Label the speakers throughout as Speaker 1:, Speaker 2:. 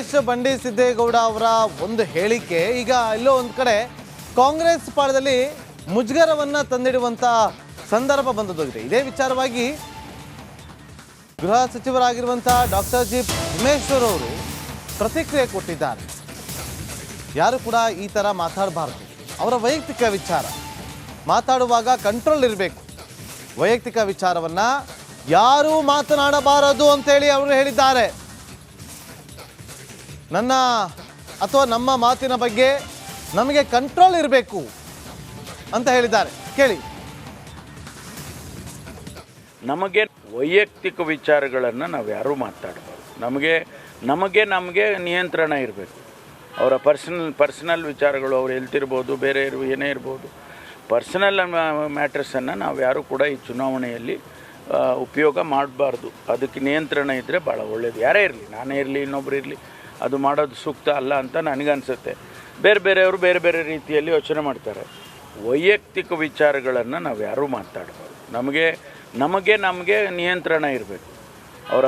Speaker 1: ರಮೇಶ್ ಬಂಡಿ ಸಿದ್ದೇಗೌಡ ಅವರ ಒಂದು ಹೇಳಿಕೆ ಈಗ ಎಲ್ಲೋ ಒಂದು ಕಡೆ ಕಾಂಗ್ರೆಸ್ ಪಾಳದಲ್ಲಿ ಮುಜುಗರವನ್ನ ತಂದಿಡುವಂತ ಸಂದರ್ಭ ಬಂದದೋಗಿದೆ. ಇದೇ ವಿಚಾರವಾಗಿ ಗೃಹ ಸಚಿವರಾಗಿರುವಂತಹ ಡಾಕ್ಟರ್ ಜಿ ಪರಮೇಶ್ವರ್ ಅವರು ಪ್ರತಿಕ್ರಿಯೆ ಕೊಟ್ಟಿದ್ದಾರೆ. ಯಾರು ಕೂಡ ಈ ತರ ಮಾತಾಡಬಾರದು, ಅವರ ವೈಯಕ್ತಿಕ ವಿಚಾರ, ಮಾತಾಡುವಾಗ ಕಂಟ್ರೋಲ್ ಇರಬೇಕು, ವೈಯಕ್ತಿಕ ವಿಚಾರವನ್ನ ಯಾರೂ ಮಾತನಾಡಬಾರದು ಅಂತೇಳಿ ಅವರು ಹೇಳಿದ್ದಾರೆ. ನನ್ನ ಅಥವಾ ನಮ್ಮ ಮಾತಿನ ಬಗ್ಗೆ ನಮಗೆ ಕಂಟ್ರೋಲ್ ಇರಬೇಕು ಅಂತ ಹೇಳಿದ್ದಾರೆ. ಕೇಳಿ.
Speaker 2: ನಮಗೆ ವೈಯಕ್ತಿಕ ವಿಚಾರಗಳನ್ನು ನಾವು ಯಾರೂ ಮಾತಾಡಬಾರ್ದು. ನಮಗೆ ನಿಯಂತ್ರಣ ಇರಬೇಕು. ಅವರ ಪರ್ಸನಲ್ ವಿಚಾರಗಳು, ಅವ್ರು ಎಲ್ತಿರ್ಬೋದು, ಬೇರೆ ಏನೇ ಇರ್ಬೋದು, ಪರ್ಸನಲ್ ಮ್ಯಾಟ್ರಸನ್ನು ನಾವು ಯಾರೂ ಕೂಡ ಈ ಚುನಾವಣೆಯಲ್ಲಿ ಉಪಯೋಗ ಮಾಡಬಾರ್ದು. ಅದಕ್ಕೆ ನಿಯಂತ್ರಣ ಇದ್ದರೆ ಭಾಳ ಒಳ್ಳೆಯದು. ಯಾರೇ ಇರಲಿ, ನಾನೇ ಇರಲಿ, ಇನ್ನೊಬ್ರು ಇರಲಿ, ಅದು ಮಾಡೋದು ಸೂಕ್ತ ಅಲ್ಲ ಅಂತ ನನಗನ್ಸುತ್ತೆ. ಬೇರೆಯವರು ಬೇರೆ ರೀತಿಯಲ್ಲಿ ಯೋಚನೆ ಮಾಡ್ತಾರೆ. ವೈಯಕ್ತಿಕ ವಿಚಾರಗಳನ್ನು ನಾವು ಯಾರೂ ಮಾತಾಡಬಾರ್ದು. ನಮಗೆ ನಿಯಂತ್ರಣ ಇರಬೇಕು. ಅವರ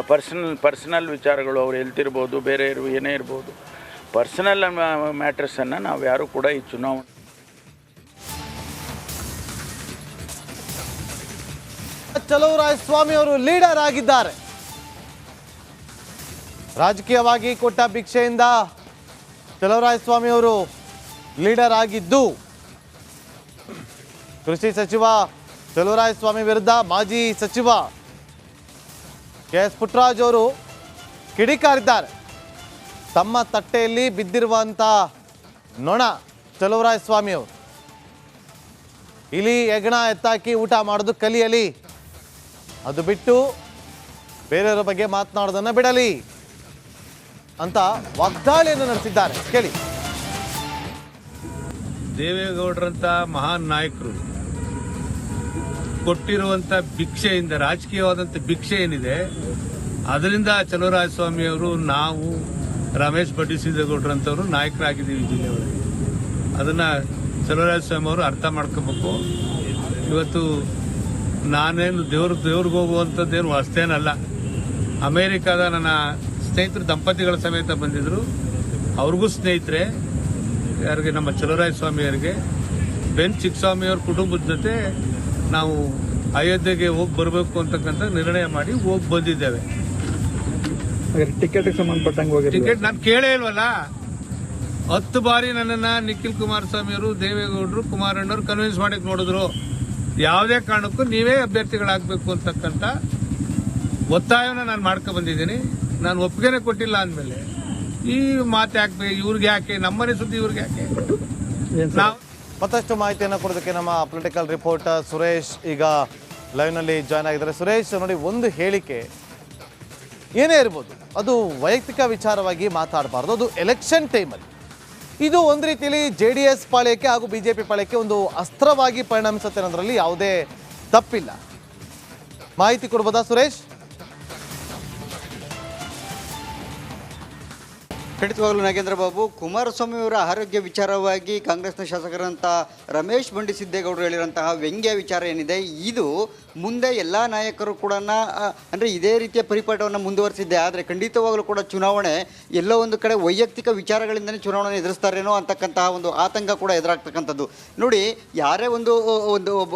Speaker 2: ಪರ್ಸನಲ್ ವಿಚಾರಗಳು, ಅವ್ರು ಎಲ್ತಿರ್ಬೋದು, ಬೇರೆ ಏನೇ ಇರ್ಬೋದು, ಪರ್ಸನಲ್ ಮ್ಯಾಟ್ರಸನ್ನು ನಾವು ಯಾರೂ ಕೂಡ ಈ ಚುನಾವಣೆ
Speaker 1: ಚಲುವರಾಯಸ್ವಾಮಿ ಅವರು ಲೀಡರ್ ಆಗಿದ್ದಾರೆ. ರಾಜಕೀಯವಾಗಿ ಕೊಟ್ಟ ಭಿಕ್ಷೆಯಿಂದ ಚಲುವರಾಯಸ್ವಾಮಿ ಅವರು ಲೀಡರ್ ಆಗಿದ್ದು, ಕೃಷಿ ಸಚಿವ ಚಲುವರಾಯಸ್ವಾಮಿ ವಿರುದ್ಧ ಮಾಜಿ ಸಚಿವ KS ಪುಟ್ಟರಾಜ್ ಅವರು ಕಿಡಿಕಾರಿದ್ದಾರೆ. ತಮ್ಮ ತಟ್ಟೆಯಲ್ಲಿ ಬಿದ್ದಿರುವಂಥ ನೊಣ ಚಲುವರಾಯಸ್ವಾಮಿ ಅವರು. ಇಲಿ ಹೆಗಣ ಎತ್ತಾಕಿ ಊಟ ಮಾಡೋದು ಕಲಿಯಲಿ, ಅದು ಬಿಟ್ಟು ಬೇರೆಯವರ ಬಗ್ಗೆ ಮಾತನಾಡೋದನ್ನು ಬಿಡಲಿ ಅಂತ ವಾಗ್ದಾಳಿಯನ್ನು ನಡೆಸಿದ್ದಾರೆ. ಕೇಳಿ.
Speaker 3: ದೇವೇಗೌಡರಂತ ಮಹಾನ್ ನಾಯಕರು ಕೊಟ್ಟಿರುವಂತ ಭಿಕ್ಷೆಯಿಂದ, ರಾಜಕೀಯವಾದಂಥ ಭಿಕ್ಷೆ ಏನಿದೆ ಅದರಿಂದ ಚಲುವರಾಯಸ್ವಾಮಿ ಅವರು, ನಾವು ರಮೇಶ್ ಬಂಡಿ ಸಿದ್ದೇಗೌಡರಂತವರು ನಾಯಕರಾಗಿದ್ದೀವಿ ಜಿಲ್ಲೆ ಒಳಗೆ. ಅದನ್ನ ಚಲುವರಾಯಸ್ವಾಮಿ ಅವರು ಅರ್ಥ ಮಾಡ್ಕೋಬೇಕು. ಇವತ್ತು ನಾನೇನು ದೇವ್ರಿಗೆ ಹೋಗುವಂಥದ್ದೇನು ಅಷ್ಟೇನಲ್ಲ. ಅಮೇರಿಕಾದ ನನ್ನ ಸ್ನೇಹಿತರು ದಂಪತಿಗಳ ಸಮೇತ ಬಂದಿದ್ರು. ಅವ್ರಿಗೂ ಸ್ನೇಹಿತರೆ, ಯಾರಿಗೆ, ನಮ್ಮ ಚಲುವರಾಯಸ್ವಾಮಿಯವರಿಗೆ, ಬೆನ್ ಚಿಕ್ಕಸ್ವಾಮಿಯವ್ರ ಕುಟುಂಬದ ಜೊತೆ ನಾವು ಅಯೋಧ್ಯೆಗೆ ಹೋಗಿ ಬರಬೇಕು ಅಂತಕ್ಕಂಥ ನಿರ್ಣಯ ಮಾಡಿ ಹೋಗಿ ಬಂದಿದ್ದೇವೆ.
Speaker 4: ಟಿಕೆಟ್ ಸಂಬಂಧಪಟ್ಟಂಗೆ ಹೋಗಿ
Speaker 3: ಟಿಕೆಟ್ ನಾನು ಕೇಳೇ ಇಲ್ವಲ್ಲ. 10 ಬಾರಿ ನನ್ನನ್ನು ನಿಖಿಲ್ ಕುಮಾರಸ್ವಾಮಿ ಅವರು, ದೇವೇಗೌಡರು, ಕುಮಾರಣ್ಣವ್ರು ಕನ್ವಿನ್ಸ್ ಮಾಡಕ್ಕೆ ನೋಡಿದ್ರು. ಯಾವುದೇ ಕಾರಣಕ್ಕೂ ನೀವೇ ಅಭ್ಯರ್ಥಿಗಳಾಗಬೇಕು ಅಂತಕ್ಕಂಥ ಒತ್ತಾಯವನ್ನು ನಾನು ಮಾಡ್ಕೊ ಬಂದಿದ್ದೀನಿ. ನಾನು ಒಪ್ಪಿಗೆನೆ ಕೊಟ್ಟಿಲ್ಲ ಅಂದಮೇಲೆ ಈ ಮಾತು ಯಾಕೆ, ಇವ್ರಿಗೆ ಯಾಕೆ, ನಮ್ಮನೆ ಸುದ್ದಿ ಇವ್ರಿಗೆ ಯಾಕೆ? ನಾವು
Speaker 1: ಮತ್ತಷ್ಟು ಮಾಹಿತಿಯನ್ನು ಕೊಡೋದಕ್ಕೆ ನಮ್ಮ ಪೊಲಿಟಿಕಲ್ ರಿಪೋರ್ಟರ್ ಸುರೇಶ್ ಈಗ ಲೈವ್ನಲ್ಲಿ ಜಾಯ್ನ್ ಆಗಿದ್ದಾರೆ. ಸುರೇಶ್, ನೋಡಿ, ಒಂದು ಹೇಳಿಕೆ ಏನೇ ಇರ್ಬೋದು, ಅದು ವೈಯಕ್ತಿಕ ವಿಚಾರವಾಗಿ ಮಾತಾಡಬಾರ್ದು. ಅದು ಎಲೆಕ್ಷನ್ ಟೈಮಲ್ಲಿ ಇದು ಒಂದು ರೀತಿಯಲ್ಲಿ JDS ಪಾಳ್ಯಕ್ಕೆ ಹಾಗೂ BJP ಪಾಳ್ಯಕ್ಕೆ ಒಂದು ಅಸ್ತ್ರವಾಗಿ ಪರಿಣಮಿಸುತ್ತೆ ಅನ್ನೋದ್ರಲ್ಲಿ ಯಾವುದೇ ತಪ್ಪಿಲ್ಲ. ಮಾಹಿತಿ ಕೊಡ್ಬೋದಾ ಸುರೇಶ್?
Speaker 5: ಖಂಡಿತವಾಗಲೂ ನಾಗೇಂದ್ರ ಬಾಬು, ಕುಮಾರಸ್ವಾಮಿ ಅವರ ಆರೋಗ್ಯ ವಿಚಾರವಾಗಿ ಕಾಂಗ್ರೆಸ್ನ ಶಾಸಕರಂತ ರಮೇಶ್ ಬಂಡಿ ಸಿದ್ದೇಗೌಡರು ಹೇಳಿರುವಂತಹ ವ್ಯಂಗ್ಯ ವಿಚಾರ ಏನಿದೆ, ಇದು ಮುಂದೆ ಎಲ್ಲ ನಾಯಕರು ಕೂಡ ಅಂದರೆ ಇದೇ ರೀತಿಯ ಪರಿಪಾಠವನ್ನು ಮುಂದುವರಿಸಿದ್ದೆ. ಆದರೆ ಖಂಡಿತವಾಗಲೂ ಕೂಡ ಚುನಾವಣೆ ಎಲ್ಲೋ ಒಂದು ಕಡೆ ವೈಯಕ್ತಿಕ ವಿಚಾರಗಳಿಂದಲೇ ಚುನಾವಣೆ ಎದುರಿಸ್ತಾರೇನೋ ಅಂತಕ್ಕಂತಹ ಒಂದು ಆತಂಕ ಕೂಡ ಎದುರಾಗ್ತಕ್ಕಂಥದ್ದು. ನೋಡಿ, ಯಾರೇ ಒಂದು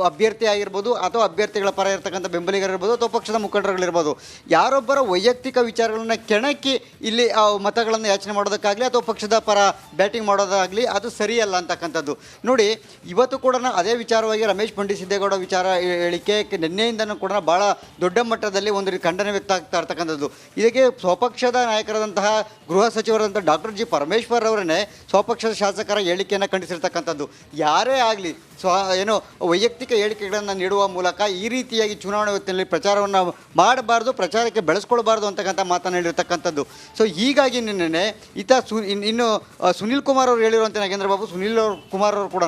Speaker 5: ಅಭ್ಯರ್ಥಿ ಆಗಿರ್ಬೋದು, ಅಥವಾ ಅಭ್ಯರ್ಥಿಗಳ ಪರ ಇರ್ತಕ್ಕಂಥ ಬೆಂಬಲಿಗರಿರ್ಬೋದು, ಅಥವಾ ಪಕ್ಷದ ಮುಖಂಡರುಗಳಿರ್ಬೋದು, ಯಾರೊಬ್ಬರ ವೈಯಕ್ತಿಕ ವಿಚಾರಗಳನ್ನ ಕೆಣಕಿ ಇಲ್ಲಿ ಮತಗಳನ್ನು ಯಾಚನೆ ಮಾಡೋದಕ್ಕಾಗಲಿ ಅಥವಾ ಪಕ್ಷದ ಪರ ಬ್ಯಾಟಿಂಗ್ ಮಾಡೋದಾಗಲಿ ಅದು ಸರಿಯಲ್ಲ ಅಂತಕ್ಕಂಥದ್ದು. ನೋಡಿ, ಇವತ್ತು ಕೂಡ ಅದೇ ವಿಚಾರವಾಗಿ ರಮೇಶ್ ಬಂಡಿ ಸಿದ್ದೇಗೌಡ ವಿಚಾರ ಹೇಳಿಕೆ ನಿನ್ನೆಯಿಂದನೂ ಕೂಡ ಭಾಳ ದೊಡ್ಡ ಮಟ್ಟದಲ್ಲಿ ಒಂದು ರೀತಿ ಖಂಡನೆ ವ್ಯಕ್ತ ಆಗ್ತಾ ಇರ್ತಕ್ಕಂಥದ್ದು. ಇದಕ್ಕೆ ಸ್ವಪಕ್ಷದ ನಾಯಕರಾದಂತಹ ಗೃಹ ಸಚಿವರಾದಂಥ ಡಾಕ್ಟರ್ ಜಿ ಪರಮೇಶ್ವರ್ ಅವರನ್ನೇ ಸ್ವಪಕ್ಷದ ಶಾಸಕರ ಹೇಳಿಕೆಯನ್ನು ಖಂಡಿಸಿರ್ತಕ್ಕಂಥದ್ದು. ಯಾರೇ ಆಗಲಿ ಏನೋ ವೈಯಕ್ತಿಕ ಹೇಳಿಕೆಗಳನ್ನು ನೀಡುವ ಮೂಲಕ ಈ ರೀತಿಯಾಗಿ ಚುನಾವಣೆ ಹೊತ್ತಿನಲ್ಲಿ ಪ್ರಚಾರವನ್ನು ಮಾಡಬಾರ್ದು, ಪ್ರಚಾರಕ್ಕೆ ಬೆಳೆಸ್ಕೊಳ್ಬಾರ್ದು ಅಂತಕ್ಕಂಥ ಮಾತನ್ನು ಹೇಳಿರ್ತಕ್ಕಂಥದ್ದು. ಸೊ ಹೀಗಾಗಿ ನಿನ್ನೆ ಇನ್ನು ಸುನೀಲ್ ಕುಮಾರ್ ಅವರು ಹೇಳಿರುವಂತೆ ನಾಗೇಂದ್ರ ಬಾಬು, ಸುನೀಲ್ ಕುಮಾರ್ ಅವರು ಕೂಡ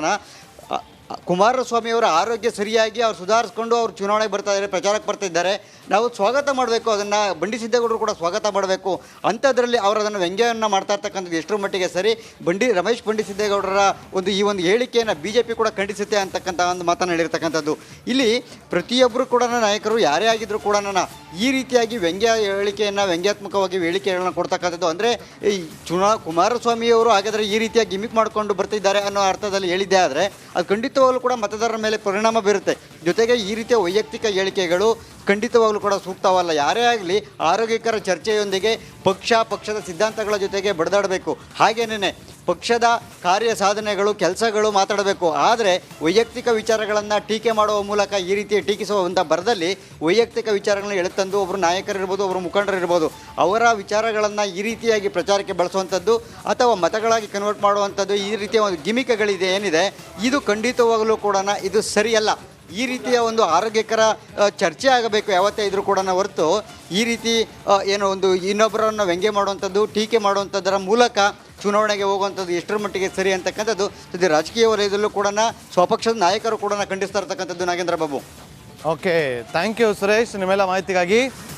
Speaker 5: ಕುಮಾರಸ್ವಾಮಿ ಅವರ ಆರೋಗ್ಯ ಸರಿಯಾಗಿ ಅವ್ರು ಸುಧಾರಿಸ್ಕೊಂಡು ಅವ್ರು ಚುನಾವಣೆಗೆ ಬರ್ತಾ ಇದ್ದಾರೆ, ಪ್ರಚಾರಕ್ಕೆ ಬರ್ತಾ ಇದ್ದಾರೆ. ನಾವು ಸ್ವಾಗತ ಮಾಡಬೇಕು, ಅದನ್ನು ಬಂಡಿ ಸಿದ್ದೇಗೌಡರು ಕೂಡ ಸ್ವಾಗತ ಮಾಡಬೇಕು. ಅಂಥದ್ರಲ್ಲಿ ಅವರು ಅದನ್ನು ವ್ಯಂಗ್ಯವನ್ನು ಮಾಡ್ತಾ ಇರ್ತಕ್ಕಂಥದ್ದು ಎಷ್ಟರ ಮಟ್ಟಿಗೆ ಸರಿ, ರಮೇಶ್ ಬಂಡಿ ಸಿದ್ದೇಗೌಡರ ಈ ಒಂದು ಹೇಳಿಕೆಯನ್ನು BJP ಕೂಡ ಖಂಡಿಸುತ್ತೆ ಅಂತಕ್ಕಂಥ ಒಂದು ಮಾತನ್ನು ಹೇಳಿರ್ತಕ್ಕಂಥದ್ದು. ಇಲ್ಲಿ ಪ್ರತಿಯೊಬ್ಬರು ಕೂಡ ನಾಯಕರು ಯಾರೇ ಆಗಿದ್ದರೂ ಕೂಡ ಈ ರೀತಿಯಾಗಿ ವ್ಯಂಗ್ಯಾತ್ಮಕವಾಗಿ ಹೇಳಿಕೆಗಳನ್ನ ಕೊಡ್ತಕ್ಕಂಥದ್ದು ಅಂದರೆ ಈ ಕುಮಾರಸ್ವಾಮಿಯವರು ಹಾಗಾದರೆ ಈ ರೀತಿಯಾಗಿ ಗಿಮಿಕ್ ಮಾಡಿಕೊಂಡು ಬರ್ತಿದ್ದಾರೆ ಅನ್ನೋ ಅರ್ಥದಲ್ಲಿ ಹೇಳಿದ್ದೆ ಆದರೆ ಅದು ಖಂಡಿತವಾಗಲೂ ಕೂಡ ಮತದಾರರ ಮೇಲೆ ಪರಿಣಾಮ ಬೀರುತ್ತೆ. ಜೊತೆಗೆ ಈ ರೀತಿಯ ವೈಯಕ್ತಿಕ ಹೇಳಿಕೆಗಳು ಖಂಡಿತವಾಗಲೂ ಕೂಡ ಸೂಕ್ತವಲ್ಲ. ಯಾರೇ ಆಗಲಿ ಆರೋಗ್ಯಕರ ಚರ್ಚೆಯೊಂದಿಗೆ ಪಕ್ಷದ ಸಿದ್ಧಾಂತಗಳ ಜೊತೆಗೆ ಬಡಿದಾಡಬೇಕು. ಹಾಗೇನೇ ಪಕ್ಷದ ಕಾರ್ಯ ಸಾಧನೆಗಳು ಕೆಲಸಗಳು ಮಾತಾಡಬೇಕು. ಆದರೆ ವೈಯಕ್ತಿಕ ವಿಚಾರಗಳನ್ನು ಟೀಕೆ ಮಾಡುವ ಮೂಲಕ ಈ ರೀತಿ ಟೀಕಿಸುವಂಥ ಬರದಲ್ಲಿ ವೈಯಕ್ತಿಕ ವಿಚಾರಗಳನ್ನ ಎಳೆತಂದು ಒಬ್ಬರು ನಾಯಕರಿರ್ಬೋದು, ಒಬ್ಬರು ಮುಖಂಡರಿರ್ಬೋದು, ಅವರ ವಿಚಾರಗಳನ್ನು ಈ ರೀತಿಯಾಗಿ ಪ್ರಚಾರಕ್ಕೆ ಬಳಸುವಂಥದ್ದು ಅಥವಾ ಮತಗಳಾಗಿ ಕನ್ವರ್ಟ್ ಮಾಡುವಂಥದ್ದು, ಈ ರೀತಿಯ ಒಂದು ಗಿಮಿಕ್ಗಳಿದೆ ಏನಿದೆ, ಇದು ಖಂಡಿತವಾಗಲೂ ಕೂಡ ಇದು ಸರಿಯಲ್ಲ. ಈ ರೀತಿಯ ಒಂದು ಆರೋಗ್ಯಕರ ಚರ್ಚೆ ಆಗಬೇಕು ಯಾವತ್ತೇ ಇದ್ರೂ ಕೂಡ ಹೊರತು ಈ ರೀತಿ ಏನೋ ಒಂದು ಇನ್ನೊಬ್ಬರನ್ನು ವ್ಯಂಗ್ಯ ಮಾಡುವಂಥದ್ದು, ಟೀಕೆ ಮಾಡುವಂಥದ್ದರ ಮೂಲಕ ಚುನಾವಣೆಗೆ ಹೋಗುವಂಥದ್ದು ಎಷ್ಟರ ಮಟ್ಟಿಗೆ ಸರಿ ಅಂತಕ್ಕಂಥದ್ದು ಸದ್ಯ ರಾಜಕೀಯ ವಲಯದಲ್ಲೂ ಕೂಡ ಸ್ವಪಕ್ಷದ ನಾಯಕರು ಕೂಡ ಖಂಡಿಸ್ತಾ ಇರ್ತಕ್ಕಂಥದ್ದು. Nagendra Babu.
Speaker 1: Okay, thank you Suresh ನಿಮ್ಮೆಲ್ಲ ಮಾಹಿತಿಗಾಗಿ.